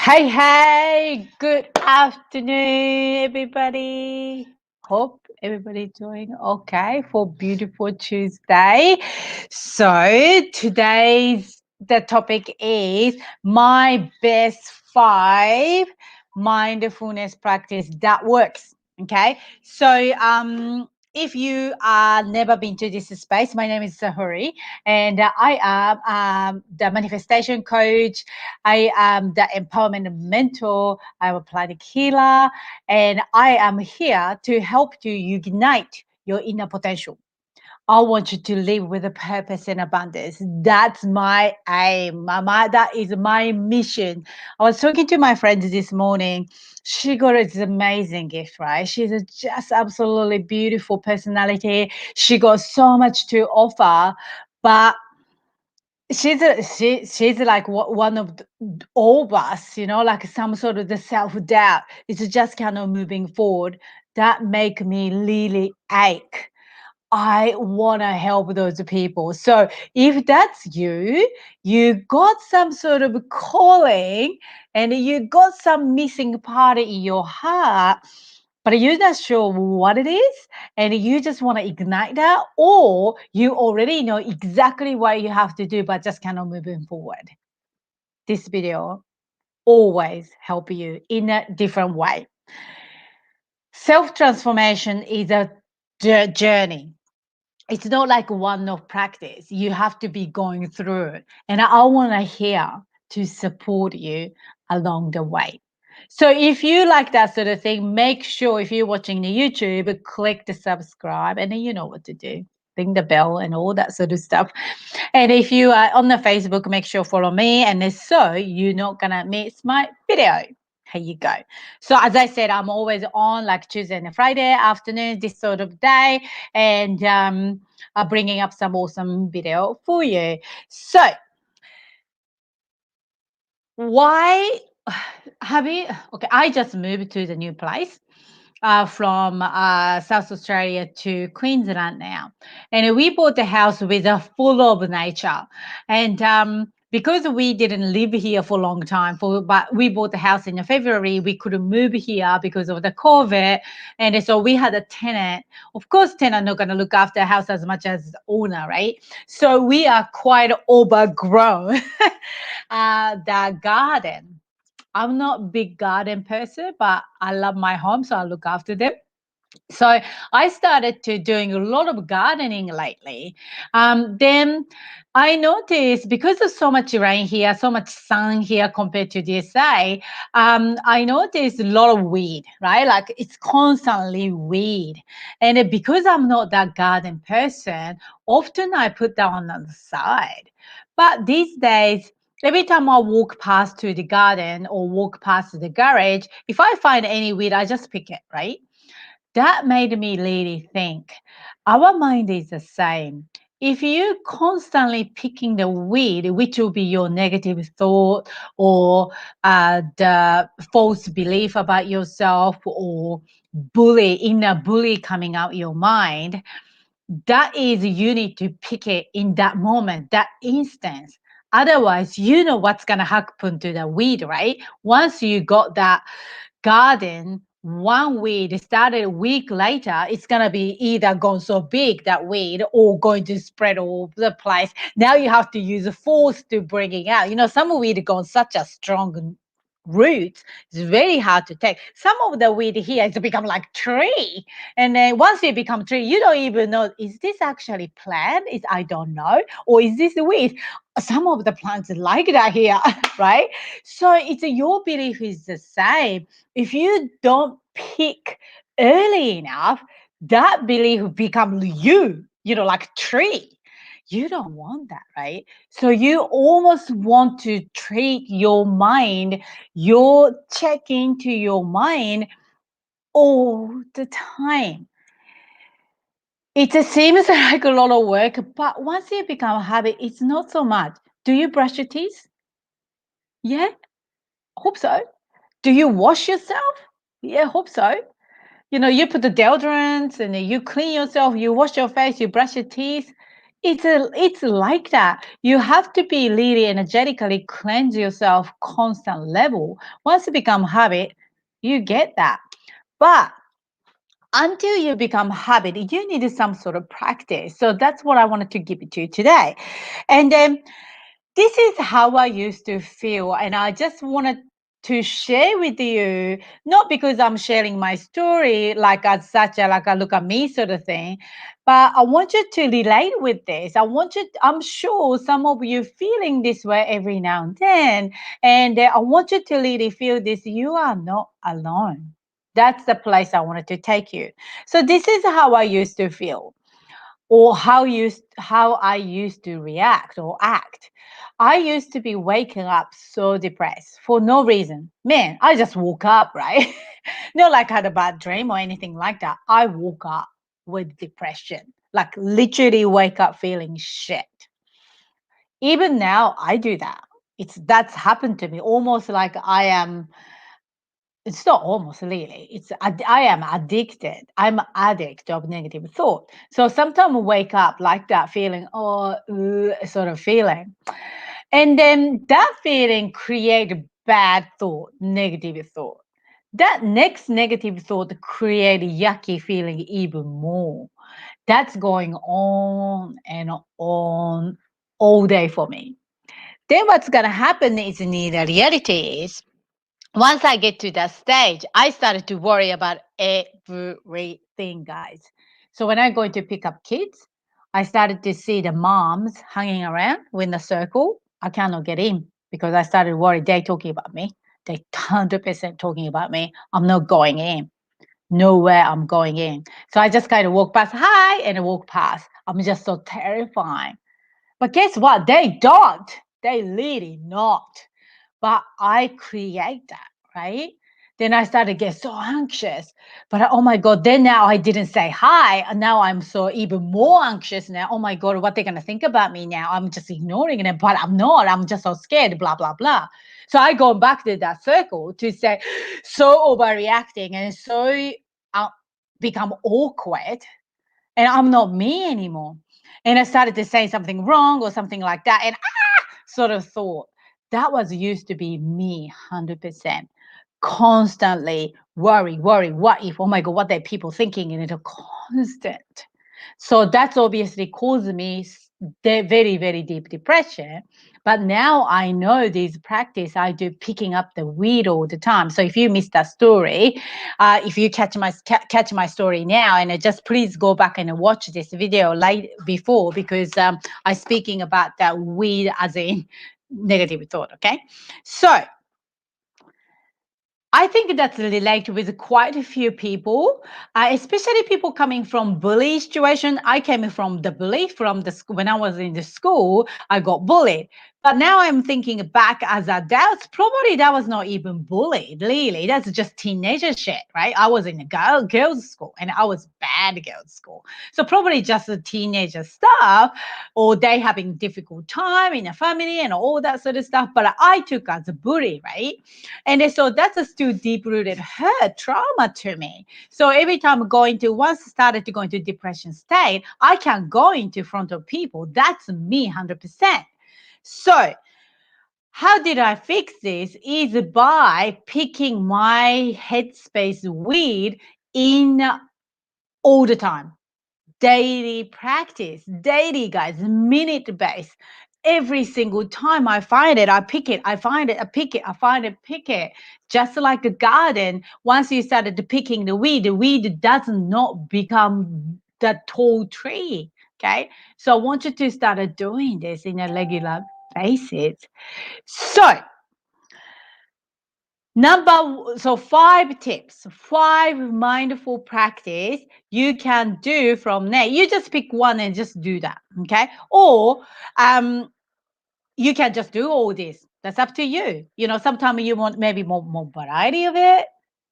Hey, good afternoon, everybody. Hope everybody doing okay for beautiful Tuesday. So today's the topic is my best 5 mindfulness practice that works. Okay. So if you are never been to this space, my name is Sahuri, and I am the manifestation coach. I am the empowerment mentor. I'm a planet healer, and I am here to help you ignite your inner potential. I want you to live with a purpose and abundance. That's my aim. That is my mission. I was talking to my friends this morning. She got this amazing gift, right? She's just absolutely beautiful personality. She got so much to offer, but she's like one of all of us, like some sort of the self-doubt. It's just kind of moving forward that make me really ache. I want to help those people. So if that's you, you got some sort of calling and you got some missing part in your heart, but you're not sure what it is, and you just want to ignite that, or you already know exactly what you have to do, but just cannot moving forward. This video always help you in a different way. Self-transformation is a journey. It's not like one-off practice. You have to be going through it. And I want to here to support you along the way. So if you like that sort of thing, make sure if you're watching the YouTube, click the subscribe, and then you know what to do. Ring the bell and all that sort of stuff. And if you are on the Facebook, make sure follow me. And if so you're not gonna miss my video. Here you go. So as I said, I'm always on like Tuesday and Friday afternoon, this sort of day, and bringing up some awesome video for you. So why have you? Okay, I just moved to the new place from South Australia to Queensland now. And we bought a house with a full of nature. And because we didn't live here for a long time, but we bought the house in February, we couldn't move here because of the COVID. And so we had a tenant. Of course, tenant not going to look after the house as much as owner, right? So we are quite overgrown the garden. I'm not a big garden person, but I love my home, so I look after them. So I started to doing a lot of gardening lately. Then I noticed because of so much rain here, so much sun here compared to DSA, I noticed a lot of weed, right? Like it's constantly weed. And because I'm not that garden person, often I put that on the side. But these days, every time I walk past to the garden or walk past the garage, if I find any weed, I just pick it, right? That made me really think. Our mind is the same. If you constantly picking the weed, which will be your negative thought or the false belief about yourself or inner bully coming out your mind, that is you need to pick it in that moment, that instance. Otherwise, you know what's going to happen to the weed, right? Once you got that garden, one weed started a week later, it's going to be either gone so big, that weed, or going to spread all over the place. Now you have to use a force to bring it out. Some weed gone such a strong roots. It's very hard to take. Some of the weed here has become like tree. And then once it become tree, you don't even know, is this actually plant? I don't know. Or is this weed? Some of the plants like that here, right? So it's your belief is the same. If you don't pick early enough, that belief become like tree. You don't want that, right? So you almost want to treat your mind, your check into your mind all the time. It just seems like a lot of work, but once you become a habit, it's not so much. Do you brush your teeth? Yeah, hope so. Do you wash yourself? Yeah, hope so. You put the deodorant and then you clean yourself, you wash your face, you brush your teeth. It's like that. You have to be really energetically cleanse yourself constant level. Once you become habit, you get that. But until you become habit, you need some sort of practice. So that's what I wanted to give it to you today. And then this is how I used to feel. And I just wanted to share with you, not because I'm sharing my story like as such a like a look at me sort of thing, but I want you to relate with this. I'm sure some of you feeling this way every now and then. And I want you to really feel this. You are not alone. That's the place I wanted to take you. So this is how I used to feel, or how I used to react or act. I used to be waking up so depressed for no reason. Man, I just woke up, right? Not like I had a bad dream or anything like that. I woke up with depression, like literally wake up feeling shit. Even now, I do that. That's happened to me almost like I am. It's not almost really. I am addicted. I'm addict of negative thought. So sometimes I wake up like that feeling, sort of feeling. And then that feeling create a bad thought, negative thought. That next negative thought create a yucky feeling even more. That's going on and on all day for me. Then what's gonna happen is in the reality is once I get to that stage, I started to worry about everything, guys. So when I go to pick up kids, I started to see the moms hanging around in the circle. I cannot get in because I started worried they talking about me. They 100% talking about me. I'm not going in. Nowhere I'm going in. So I just kind of walk past, hi, and walk past. I'm just so terrifying. But guess what? They don't. They really not. But I create that, right? Then I started to get so anxious. But oh my God, then now I didn't say hi. And now I'm so even more anxious now. Oh my God, what they're going to think about me now? I'm just ignoring it, but I'm not. I'm just so scared, blah, blah, blah. So I go back to that circle to say, so overreacting and so uh, become awkward. And I'm not me anymore. And I started to say something wrong or something like that. And sort of thought. That was used to be me 100%. Constantly worry, what if, oh my God, what are people thinking? And it's a constant. So that's obviously caused me very, very deep depression. But now I know this practice I do picking up the weed all the time. So if you missed that story, if you catch my story now, and just please go back and watch this video like before because I speaking about that weed as in negative thought. Okay, so I think that's related with quite a few people, especially people coming from bully situation. I came from the bully from the school. When I was in the school, I got bullied. But now I'm thinking back as adults, probably that was not even bullied, really. That's just teenager shit, right? I was in a girls' school and I was bad girls' school. So probably just the teenager stuff, or they having difficult time in a family and all that sort of stuff. But I took as a bully, right? And so that's a still deep rooted hurt trauma to me. So every time I'm going to once started to go into depression state, I can go into front of people. That's me 100%. So how did I fix this? Is by picking my headspace weed in all the time. Daily practice, daily, guys, minute base. Every single time I find it, I pick it, I find it, I pick it, I find it, pick it. Just like a garden, once you started picking the weed does not become that tall tree. Okay. So I want you to start doing this in a regular basis. So so 5 tips, 5 mindful practice you can do from there. You just pick one and just do that, okay? Or you can just do all this. That's up to you. Sometimes you want maybe more variety of it.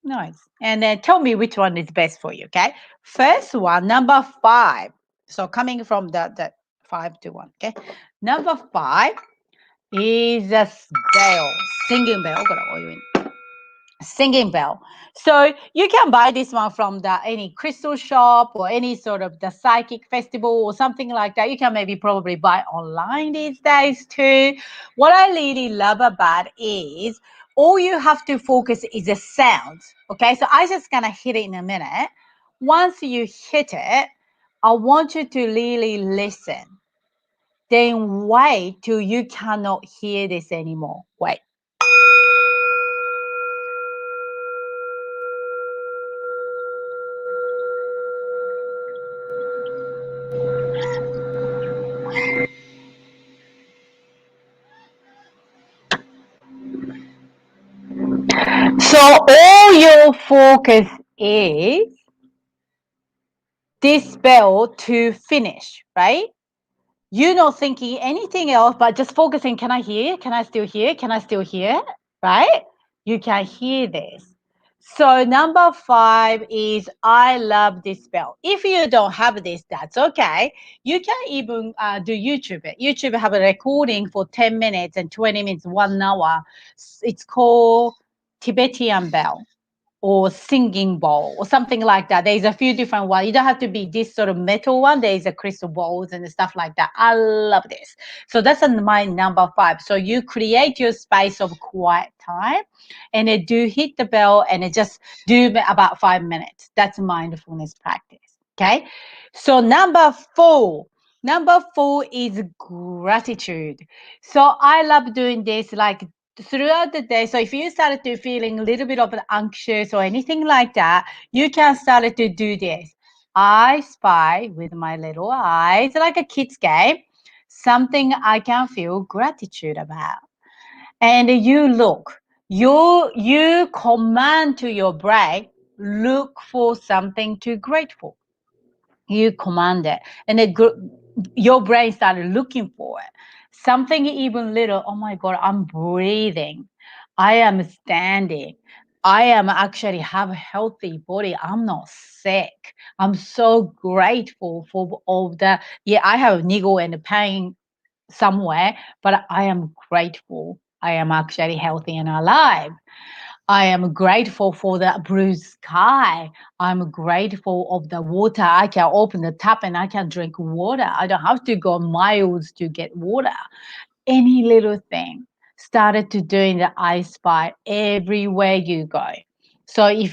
Nice. And then tell me which one is best for you, okay? First one, number 5. So coming from the 5 to 1, okay? Number 5 is a bell, singing bell. singing bell. So you can buy this one from the any crystal shop or any sort of the psychic festival or something like that. You can maybe probably buy online these days too. What I really love about is all you have to focus is the sound. Okay, so I just gonna hit it in a minute. Once you hit it, I want you to really listen. Then wait till you cannot hear this anymore. Wait. So all your focus is this bell to finish, right? You're not thinking anything else, but just focusing. Can I hear? Can I still hear? Can I still hear? Right? You can hear this. So number 5 is I love this bell. If you don't have this, that's okay. You can even do YouTube. YouTube have a recording for 10 minutes and 20 minutes, 1 hour. It's called Tibetan bell or singing bowl or something like that. There's a few different ones. You don't have to be this sort of metal one. There's a crystal balls and stuff like that. I love this. So that's my number 5. So you create your space of quiet time and it do hit the bell and it just do about 5 minutes. That's mindfulness practice. Okay. So number 4. Number 4 is gratitude. So I love doing this like throughout the day. So if you started to feeling a little bit of anxious or anything like that, you can start to do this. I spy with my little eyes, like a kid's game, something I can feel gratitude about. And you look, you command to your brain, look for something to grateful. You command it, and your brain started looking for it. Something even little. Oh my God, I'm breathing. I am standing. I am actually have a healthy body. I'm not sick. I'm so grateful for all the. Yeah, I have niggle and pain somewhere, but I am grateful. I am actually healthy and alive. I am grateful for the blue sky. I'm grateful of the water. I can open the tap and I can drink water. I don't have to go miles to get water. Any little thing. Started to doing the I spy everywhere you go. So if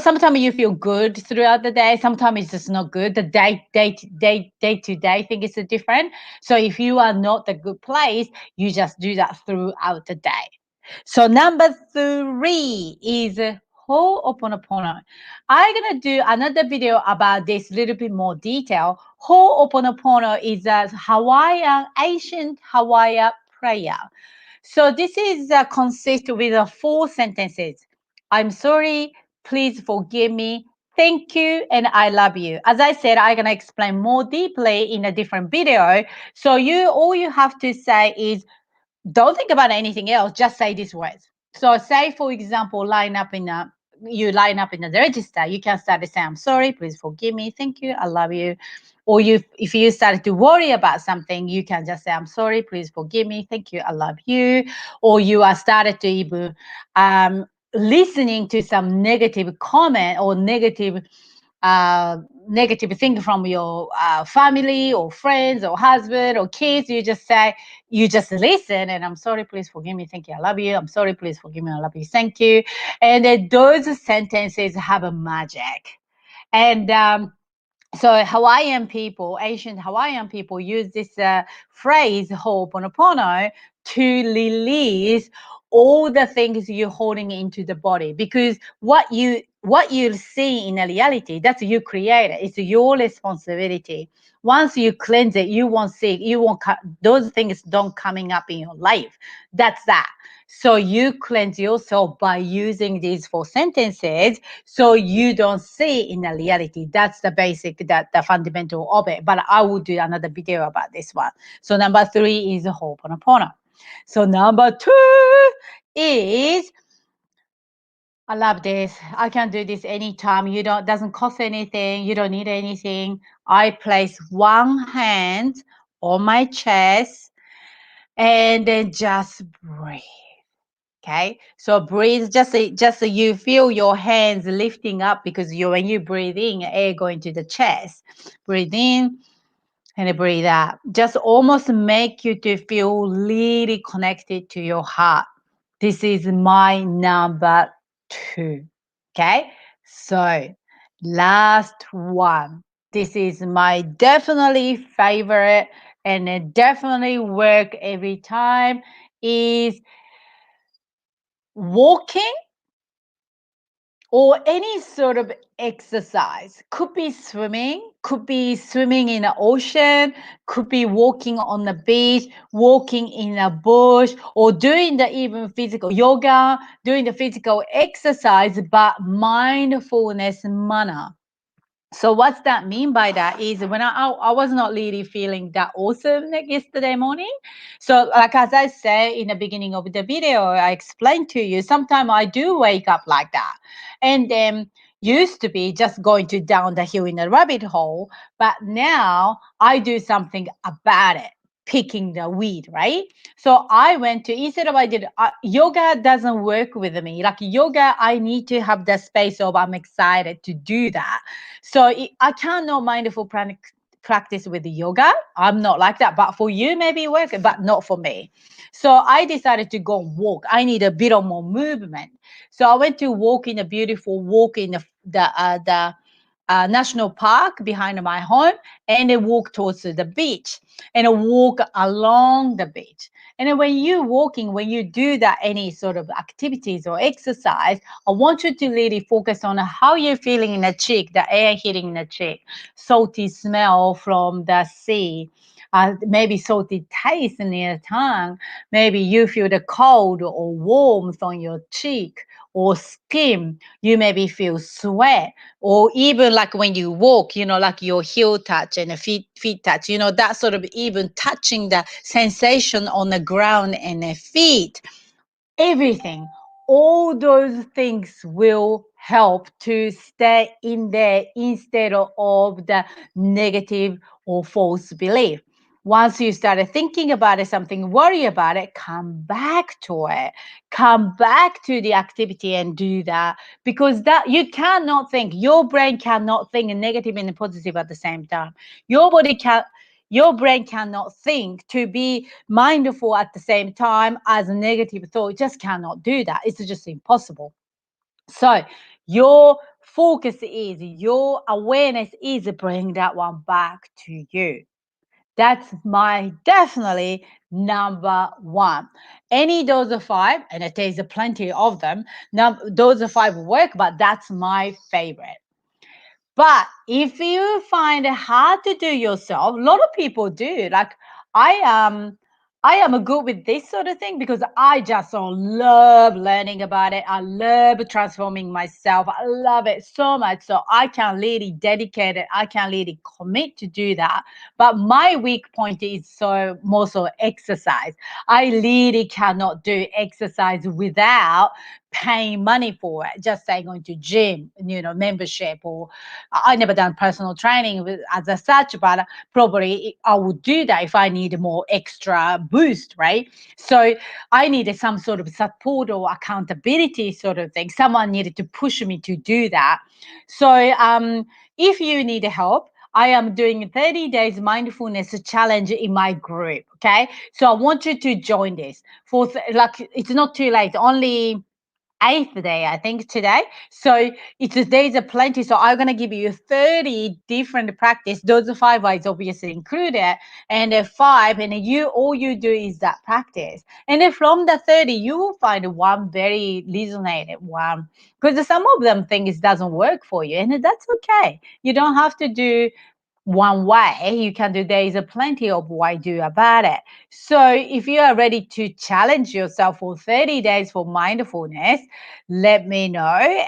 sometimes you feel good throughout the day, sometimes it's just not good. The day to day thing is different. So if you are not the good place, you just do that throughout the day. So number 3 is Ho'oponopono. I'm gonna do another video about this little bit more detail. Ho'oponopono is a ancient Hawaiian prayer. So this is consists with 4 sentences. I'm sorry, please forgive me, thank you, and I love you. As I said, I'm gonna explain more deeply in a different video. So all you have to say is don't think about anything else. Just say these words. So, say for example, you line up in the register. You can start to say, "I'm sorry, please forgive me, thank you, I love you." Or if you started to worry about something, you can just say, "I'm sorry, please forgive me, thank you, I love you." Or you are started to even listening to some negative comment or uh, negative thing from your family or friends or husband or kids, you just listen and I'm sorry, please forgive me, thank you, I love you. I'm sorry, please forgive me, I love you, thank you. And then those sentences have a magic. And so ancient Hawaiian people use this phrase "ho'oponopono" to release all the things you're holding into the body, because what you see in a reality, that's you create it. It's your responsibility. Once you cleanse it, those things don't coming up in your life. That's that. So you cleanse yourself by using these 4 sentences so you don't see in the reality. That's the basic, the fundamental of it. But I will do another video about this one. So number 3 is Ho'oponopono. So number 2 is, I love this. I can do this anytime. Doesn't cost anything. You don't need anything. I place one hand on my chest and then just breathe. Okay, so breathe. Just so you feel your hands lifting up because when you breathe in, air going to the chest. Breathe in and breathe out. Just almost make you to feel really connected to your heart. This is my number two. Okay, so last one. This is my definitely favorite and it definitely work every time is walking or any sort of exercise. Could be swimming in the ocean, could be walking on the beach, walking in a bush, or doing the even physical yoga, doing the physical exercise, but mindfulness manner. So what's that mean by that is when I was not really feeling that awesome like yesterday morning. So like as I said in the beginning of the video, I explained to you, sometimes I do wake up like that. And then used to be just going to down the hill in a rabbit hole, but now I do something about it, picking the weed, right? So I went to, instead of I did, yoga doesn't work with me. Like yoga, I need to have the space of I'm excited to do that. So I cannot mindful practice with yoga. I'm not like that. But for you, maybe it works, but not for me. So I decided to go walk. I need a bit of more movement. So I went to walk in a beautiful walk in the national park behind my home, and I walk towards the beach, and I walk along the beach. And then when you're walking, when you do that, any sort of activities or exercise, I want you to really focus on how you're feeling in the cheek, the air hitting the cheek, salty smell from the sea, maybe salty taste in your tongue. Maybe you feel the cold or warmth on your cheek or skin. You maybe feel sweat, or even like when you walk, like your heel touch and the feet touch, that sort of even touching the sensation on the ground and the feet, everything, all those things will help to stay in there instead of the negative or false belief. Once you started thinking about it, something, worry about it, come back to it, come back to the activity and do that, because that you cannot think, your brain cannot think negative and positive at the same time. Your brain cannot think to be mindful at the same time as a negative thought. It just cannot do that. It's just impossible. So your focus is, your awareness is bring that one back to you. That's my definitely number one. Any those are five, and it is plenty of them. Now those are five work, but that's my favorite. But if you find it hard to do yourself, a lot of people do. Like I am, I am good with this sort of thing because I just so love learning about it. I love transforming myself. I love it so much. So I can really dedicate it. I can really commit to do that. But my weak point is so more so exercise. I really cannot do exercise without paying money for it. Just say going to gym, membership, or I never done personal training as a such, but probably I would do that if I need more extra boost, right? So I needed some sort of support or accountability sort of thing. Someone needed to push me to do that. So if you need help, I am doing 30 days mindfulness challenge in my group. Okay. So I want you to join this for like, it's not too late, only eighth day, I think, today. So it's days are plenty. So I'm gonna give you 30 different practice. Those five is obviously included, and five, and you all you do is that practice. And then from the 30, you will find one very resonated one. Because some of them things doesn't work for you, and that's okay. You don't have to do one way. You can do, there is a plenty of why do about it. So if you are ready to challenge yourself for 30 days for mindfulness, let me know,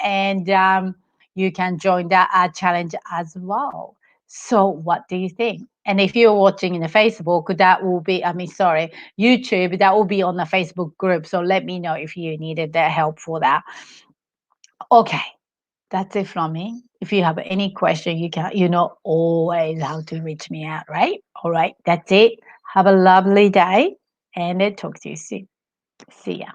and you can join that challenge as well. So what do you think? And if you're watching in the Facebook, that will be, sorry, YouTube, that will be on the Facebook group. So let me know if you needed that help for that. Okay, that's it from me. If you have any question, you know always how to reach me out, right? All right, that's it. Have a lovely day, and talk to you soon. See ya.